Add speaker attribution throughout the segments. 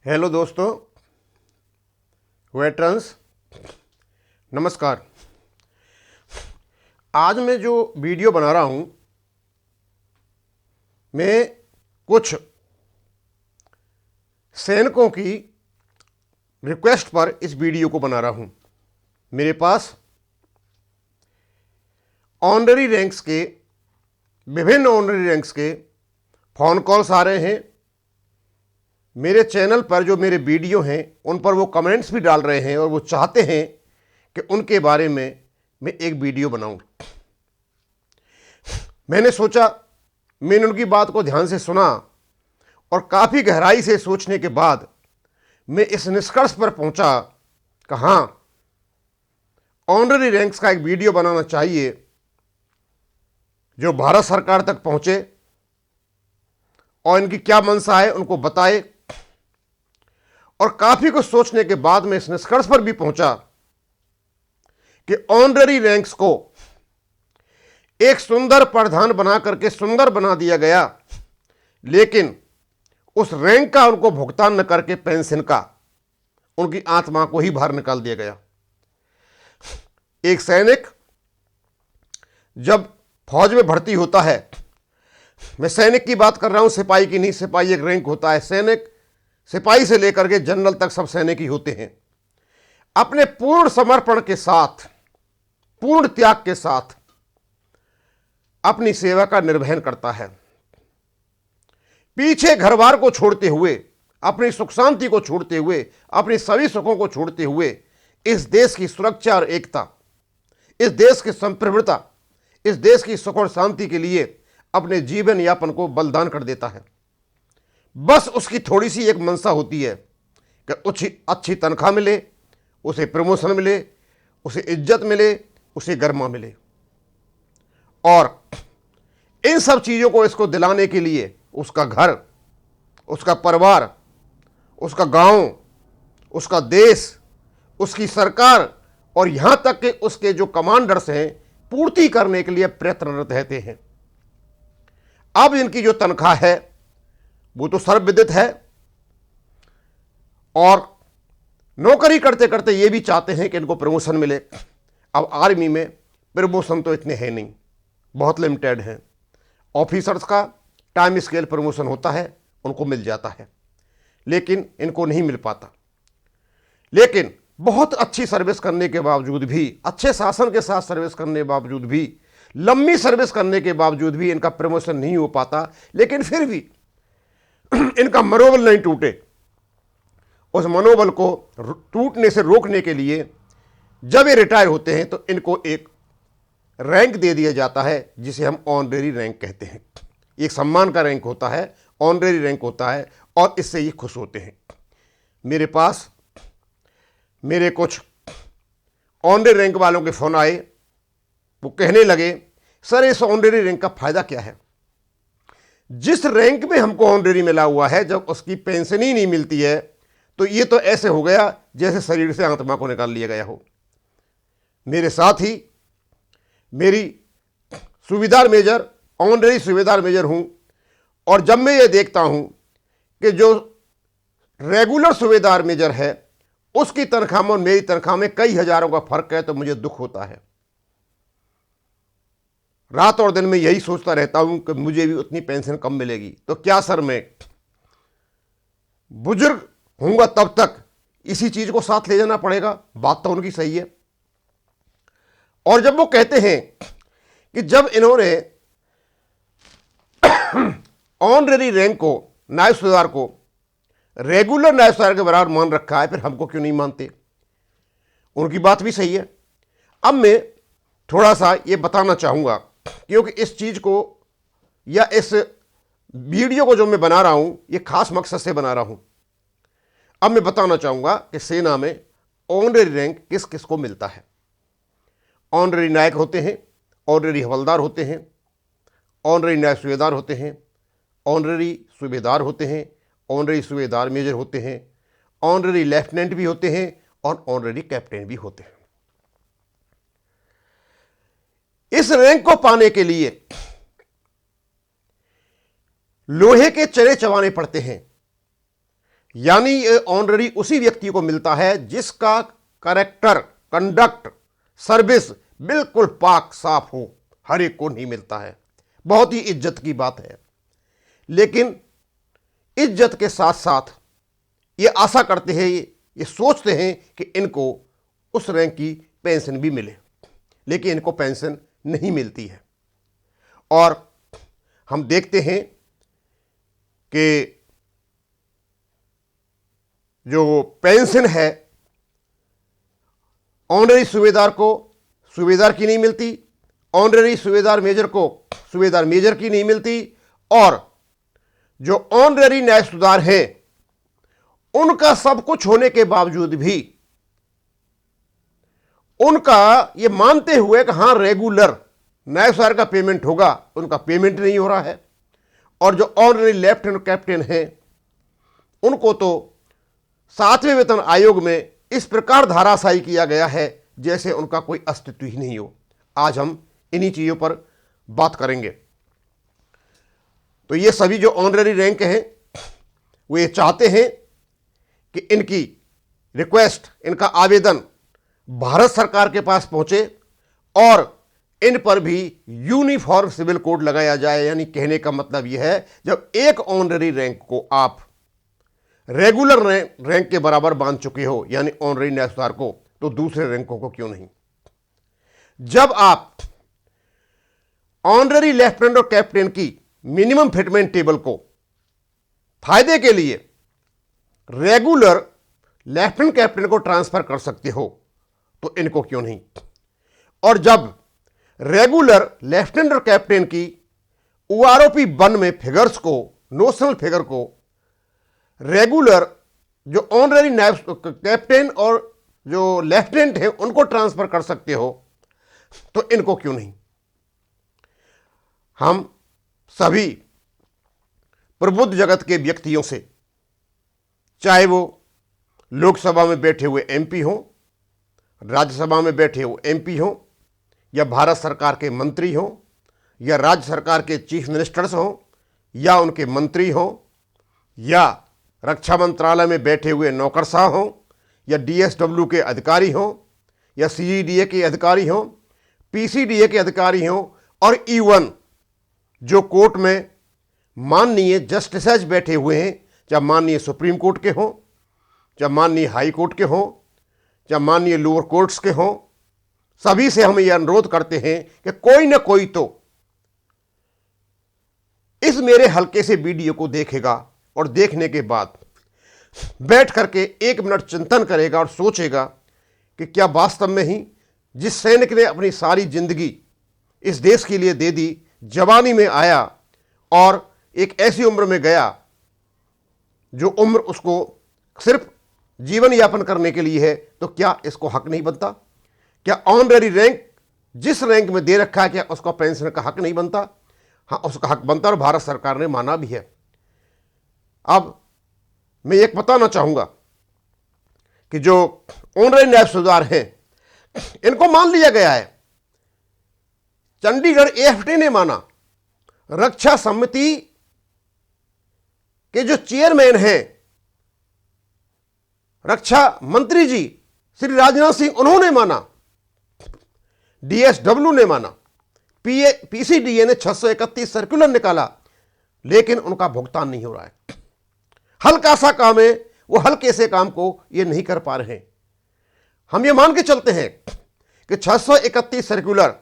Speaker 1: Hello दोस्तों, veterans, नमस्कार। आज मैं जो वीडियो बना रहा हूं, मैं कुछ सैनिकों की रिक्वेस्ट पर इस वीडियो को बना रहा हूं। मेरे पास ऑनररी रैंक्स के विभिन्न ऑनररी रैंक्स के फ़ोन कॉल्स आ रहे हैं। मेरे चैनल पर जो मेरे वीडियो हैं उन पर वो कमेंट्स भी डाल रहे हैं और वो चाहते हैं कि उनके बारे में मैं एक वीडियो बनाऊं। मैंने सोचा, मैंने उनकी बात को ध्यान से सुना और काफ़ी गहराई से सोचने के बाद मैं इस निष्कर्ष पर पहुंचा कि हाँ, ऑनररी रैंक्स का एक वीडियो बनाना चाहिए जो भारत सरकार तक पहुंचे और इनकी क्या मंशा है उनको बताए। और काफी कुछ सोचने के बाद मैं इस निष्कर्ष पर भी पहुंचा कि ऑनररी रैंक्स को एक सुंदर प्रावधान बना करके सुंदर बना दिया गया, लेकिन उस रैंक का उनको भुगतान न करके पेंशन का उनकी आत्मा को ही बाहर निकाल दिया गया। एक सैनिक जब फौज में भर्ती होता है, मैं सैनिक की बात कर रहा हूं, सिपाही की नहीं। सिपाही एक रैंक होता है। सैनिक सिपाही से लेकर के जनरल तक सब सैनिक ही होते हैं। अपने पूर्ण समर्पण के साथ, पूर्ण त्याग के साथ अपनी सेवा का निर्वहन करता है। पीछे घरबार को छोड़ते हुए, अपनी सुख शांति को छोड़ते हुए, अपनी सभी सुखों को छोड़ते हुए इस देश की सुरक्षा और एकता, इस देश की संप्रभुता, इस देश की सुख और शांति के लिए अपने जीवन यापन को बलिदान कर देता है। बस उसकी थोड़ी सी एक मंशा होती है कि अच्छी तनख्वाह मिले, उसे प्रमोशन मिले, उसे इज्जत मिले, उसे गरिमा मिले। और इन सब चीज़ों को इसको दिलाने के लिए उसका घर, उसका परिवार, उसका गांव, उसका देश, उसकी सरकार और यहां तक कि उसके जो कमांडर्स हैं पूर्ति करने के लिए प्रयत्नरत रहते हैं। अब इनकी जो तनख्वाह है वो तो सर्वविदित है, और नौकरी करते करते ये भी चाहते हैं कि इनको प्रमोशन मिले। अब आर्मी में प्रमोशन तो इतने हैं नहीं, बहुत लिमिटेड हैं। ऑफिसर्स का टाइम स्केल प्रमोशन होता है, उनको मिल जाता है, लेकिन इनको नहीं मिल पाता। लेकिन बहुत अच्छी सर्विस करने के बावजूद भी, अच्छे शासन के साथ सर्विस करने के बावजूद भी, लंबी सर्विस करने के बावजूद भी इनका प्रमोशन नहीं हो पाता। लेकिन फिर भी इनका मनोबल नहीं टूटे। उस मनोबल को टूटने से रोकने के लिए जब ये रिटायर होते हैं तो इनको एक रैंक दे दिया जाता है जिसे हम ऑनररी रैंक कहते हैं। एक सम्मान का रैंक होता है, ऑनररी रैंक होता है, और इससे ये खुश होते हैं। मेरे पास मेरे कुछ ऑनररी रैंक वालों के फ़ोन आए। वो कहने लगे, सर इस ऑनररी रैंक का फ़ायदा क्या है? जिस रैंक में हमको ऑनररी मिला हुआ है, जब उसकी पेंशन ही नहीं मिलती है तो ये तो ऐसे हो गया जैसे शरीर से आत्मा को निकाल लिया गया हो। मेरे साथ ही मेरी सूबेदार मेजर, ऑनररी सूबेदार मेजर हूं, और जब मैं ये देखता हूं कि जो रेगुलर सूबेदार मेजर है उसकी तनख्वाह में और मेरी तनख्वाह में कई हजारों का फर्क है, तो मुझे दुख होता है। रात और दिन में यही सोचता रहता हूं कि मुझे भी उतनी पेंशन कम मिलेगी तो क्या सर, मैं बुजुर्ग होऊंगा तब तक इसी चीज को साथ ले जाना पड़ेगा। बात तो उनकी सही है। और जब वो कहते हैं कि जब इन्होंने ऑनररी रैंक को, नायब सूबेदार को रेगुलर नायब सूबेदार के बराबर मान रखा है, फिर हमको क्यों नहीं मानते? उनकी बात भी सही है। अब मैं थोड़ा सा ये बताना चाहूंगा, क्योंकि इस चीज को या इस वीडियो को जो मैं बना रहा हूं ये खास मकसद से बना रहा हूं। अब मैं बताना चाहूंगा कि सेना में ऑनररी रैंक किस किस को मिलता है। ऑनररी नायक होते हैं, ऑनररी हवलदार होते हैं, ऑनररी नायब सूबेदार होते हैं, ऑनररी सूबेदार होते हैं, ऑनररी सूबेदार मेजर होते हैं, ऑनररी लेफ्टिनेंट भी होते हैं, और ऑनररी कैप्टन भी होते हैं। इस रैंक को पाने के लिए लोहे के चने चबाने पड़ते हैं। यानी ये ऑनररी उसी व्यक्ति को मिलता है जिसका कैरेक्टर, कंडक्ट, सर्विस बिल्कुल पाक साफ हो। हर एक को नहीं मिलता है। बहुत ही इज्जत की बात है। लेकिन इज्जत के साथ साथ ये आशा करते हैं, ये सोचते हैं कि इनको उस रैंक की पेंशन भी मिले, लेकिन इनको पेंशन नहीं मिलती है। और हम देखते हैं कि जो पेंशन है ऑनररी सूबेदार को सूबेदार की नहीं मिलती, ऑनररी सूबेदार मेजर को सूबेदार मेजर की नहीं मिलती, और जो ऑनररी नायब सूबेदार हैं उनका सब कुछ होने के बावजूद भी उनका ये मानते हुए कि हां रेगुलर नायब सूबेदार का पेमेंट होगा, उनका पेमेंट नहीं हो रहा है। और जो ऑनररी लेफ्टिनेंट कैप्टन हैं उनको तो 7वें वेतन आयोग में इस प्रकार धाराशायी किया गया है जैसे उनका कोई अस्तित्व ही नहीं हो। आज हम इन्हीं चीज़ों पर बात करेंगे। तो ये सभी जो ऑनररी रैंक हैं वो ये चाहते हैं कि इनकी रिक्वेस्ट, इनका आवेदन भारत सरकार के पास पहुंचे और इन पर भी यूनिफॉर्म सिविल कोड लगाया जाए। यानी कहने का मतलब यह है, जब एक ऑनररी रैंक को आप रेगुलर रैंक के बराबर बांध चुके हो, यानी ऑनररी नायब सूबेदार को, तो दूसरे रैंकों को क्यों नहीं। जब आप ऑनररी लेफ्टिनेंट और कैप्टन की मिनिमम फिटमेंट टेबल को फायदे के लिए रेगुलर लेफ्टिनेंट कैप्टन को ट्रांसफर कर सकते हो, तो इनको क्यों नहीं। और जब रेगुलर लेफ्टिनेंट और कैप्टन की OROP 1 में फिगर्स को, नोशनल फिगर को रेगुलर जो ऑनररी नायब कैप्टन और जो लेफ्टिनेंट हैं उनको ट्रांसफर कर सकते हो, तो इनको क्यों नहीं। हम सभी प्रबुद्ध जगत के व्यक्तियों से, चाहे वो लोकसभा में बैठे हुए MP हों, राज्यसभा में बैठे हुए MP हों, या भारत सरकार के मंत्री हों, या राज्य सरकार के चीफ मिनिस्टर्स हों, या उनके मंत्री हों, या रक्षा मंत्रालय में बैठे हुए नौकरशाह हों, या DSW के अधिकारी हों, या CGDA के अधिकारी हों, PCDA के अधिकारी हों, और इवन जो कोर्ट में माननीय जस्टिसेज बैठे हुए हैं, चाहे माननीय सुप्रीम कोर्ट के हों, चाहे माननीय हाई कोर्ट के हों, चाहे माननीय लोअर कोर्ट्स के हों, सभी से हम यह अनुरोध करते हैं कि कोई ना कोई तो इस मेरे हल्के से वीडियो को देखेगा और देखने के बाद बैठ करके 1 मिनट चिंतन करेगा और सोचेगा कि क्या वास्तव में ही जिस सैनिक ने अपनी सारी जिंदगी इस देश के लिए दे दी, जवानी में आया और एक ऐसी उम्र में गया जो उम्र उसको सिर्फ जीवन यापन करने के लिए है, तो क्या इसको हक नहीं बनता। क्या ऑनररी रैंक जिस रैंक में दे रखा है, क्या उसका पेंशन का हक नहीं बनता। हाँ, उसका हक बनता और भारत सरकार ने माना भी है। अब मैं एक बताना चाहूंगा कि जो ऑनररी नायब सूबेदार हैं इनको मान लिया गया है, चंडीगढ़ AFT ने माना, रक्षा समिति के जो चेयरमैन हैं रक्षा मंत्री जी श्री राजनाथ सिंह, उन्होंने माना, DSW ने माना, PCDA ने 631 सर्कुलर निकाला, लेकिन उनका भुगतान नहीं हो रहा है। हल्का सा काम है, वो हल्के से काम को ये नहीं कर पा रहे हैं। हम ये मान के चलते हैं कि 631 सर्कुलर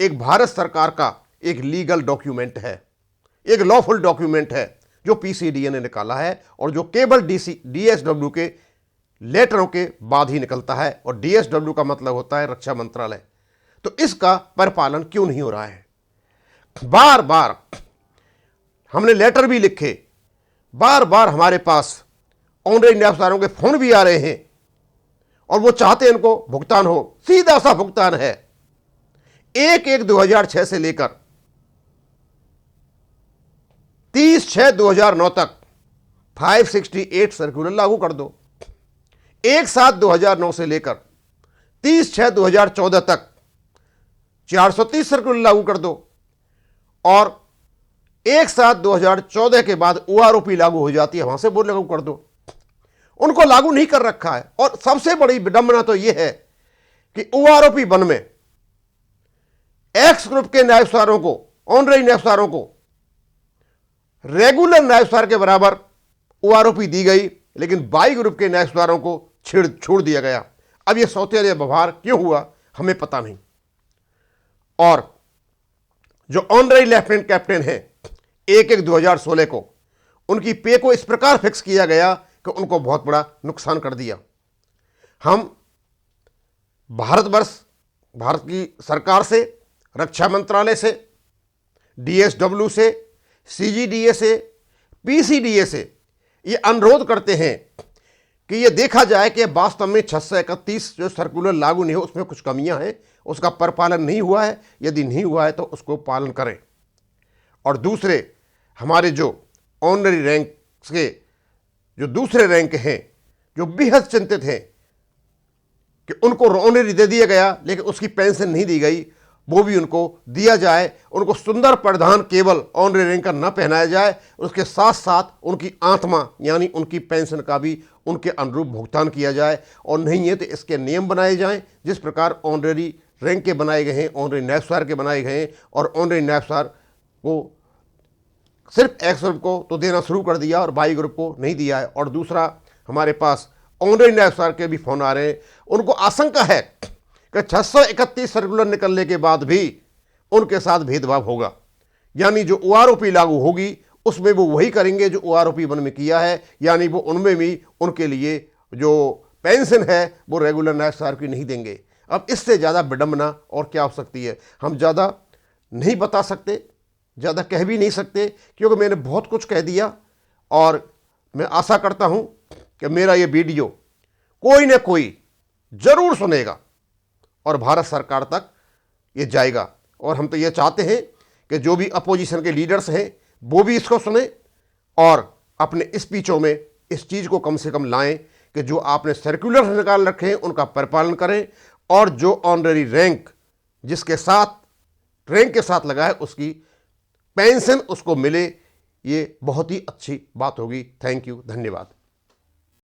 Speaker 1: एक भारत सरकार का एक लीगल डॉक्यूमेंट है, एक लॉफुल डॉक्यूमेंट है जो PCDA ने निकाला है, और जो केवल DSW के लेटरों के बाद ही निकलता है, और DSW का मतलब होता है रक्षा मंत्रालय। तो इसका परिपालन क्यों नहीं हो रहा है। बार बार हमने लेटर भी लिखे, बार बार हमारे पास ऑनररी नायब सूबेदारों के फोन भी आ रहे हैं, और वो चाहते हैं इनको भुगतान हो। सीधा सा भुगतान है, 1/1/2006 से लेकर 30/6/2009 तक 568 सर्कुलर लागू कर दो। 1/7/2009 से लेकर 30/6/2014 तक 430 सर्कुलर लागू कर दो, और 1/7/2014 के बाद OROP लागू हो जाती है, वहां से वो लागू कर दो। उनको लागू नहीं कर रखा है। और सबसे बड़ी विडंबना तो यह है कि OROP 1 में एक्स ग्रुप के न्यायस्थानों को, ऑनरेरी न्यायस्थानों को रेगुलर न्यायस्थान के बराबर OROP दी गई, लेकिन वाई ग्रुप के न्यायस्थानों को छोड़ दिया गया। अब यह सौतेला व्यवहार क्यों हुआ हमें पता नहीं। और जो ऑनरेरी लेफ्टिनेंट कैप्टन हैं 1/1/2016 को, उनकी पे को इस प्रकार फिक्स किया गया कि उनको बहुत बड़ा नुकसान कर दिया। हम भारत की सरकार से, रक्षा मंत्रालय से, DSW से, CGDA से, PCDA से ये अनुरोध करते हैं कि ये देखा जाए कि वास्तव में 631 जो सर्कुलर लागू नहीं हो उसमें कुछ कमियां हैं, उसका परिपालन नहीं हुआ है। यदि नहीं हुआ है तो उसको पालन करें। और दूसरे, हमारे जो ऑनरी रैंक के जो दूसरे रैंक हैं, जो बेहद चिंतित हैं कि उनको ऑनरी दे दिया गया लेकिन उसकी पेंशन नहीं दी गई, वो भी उनको दिया जाए। उनको सुंदर परिधान केवल ऑनरी रैंक का न पहनाया जाए, उसके साथ साथ उनकी आत्मा यानी उनकी पेंशन का भी उनके अनुरूप भुगतान किया जाए। और नहीं है तो इसके नियम बनाए जाएं, जिस प्रकार ऑनरी रैंक के बनाए गए हैं, ऑनरी न्यायस्थान के बनाए गए हैं। और ऑनरी न्यायस्थान को सिर्फ एक्स ग्रुप को तो देना शुरू कर दिया और वाई ग्रुप को नहीं दिया है। और दूसरा, हमारे पास ऑनरी न्यायस्थान के भी फोन आ रहे हैं, उनको आशंका है कि 631 सर्कुलर निकलने के बाद भी उनके साथ भेदभाव होगा, यानी जो OROP लागू होगी उसमें वो वही करेंगे जो OROP 1 में किया है, यानी वो उनमें भी उनके लिए जो पेंशन है वो रेगुलर न्यायस्थान की नहीं देंगे। अब इससे ज़्यादा विडंबना और क्या हो सकती है। हम ज़्यादा नहीं बता सकते, ज़्यादा कह भी नहीं सकते, क्योंकि मैंने बहुत कुछ कह दिया। और मैं आशा करता हूँ कि मेरा ये वीडियो कोई ना कोई ज़रूर सुनेगा और भारत सरकार तक ये जाएगा। और हम तो ये चाहते हैं कि जो भी अपोजिशन के लीडर्स हैं वो भी इसको सुने और अपने स्पीचों में इस चीज़ को कम से कम लाएं कि जो आपने सर्कुलर निकाल रखे हैं उनका परिपालन करें, और जो ऑनरेरी रैंक जिसके साथ रैंक के साथ लगा है उसकी पेंशन उसको मिले। ये बहुत ही अच्छी बात होगी। थैंक यू, धन्यवाद।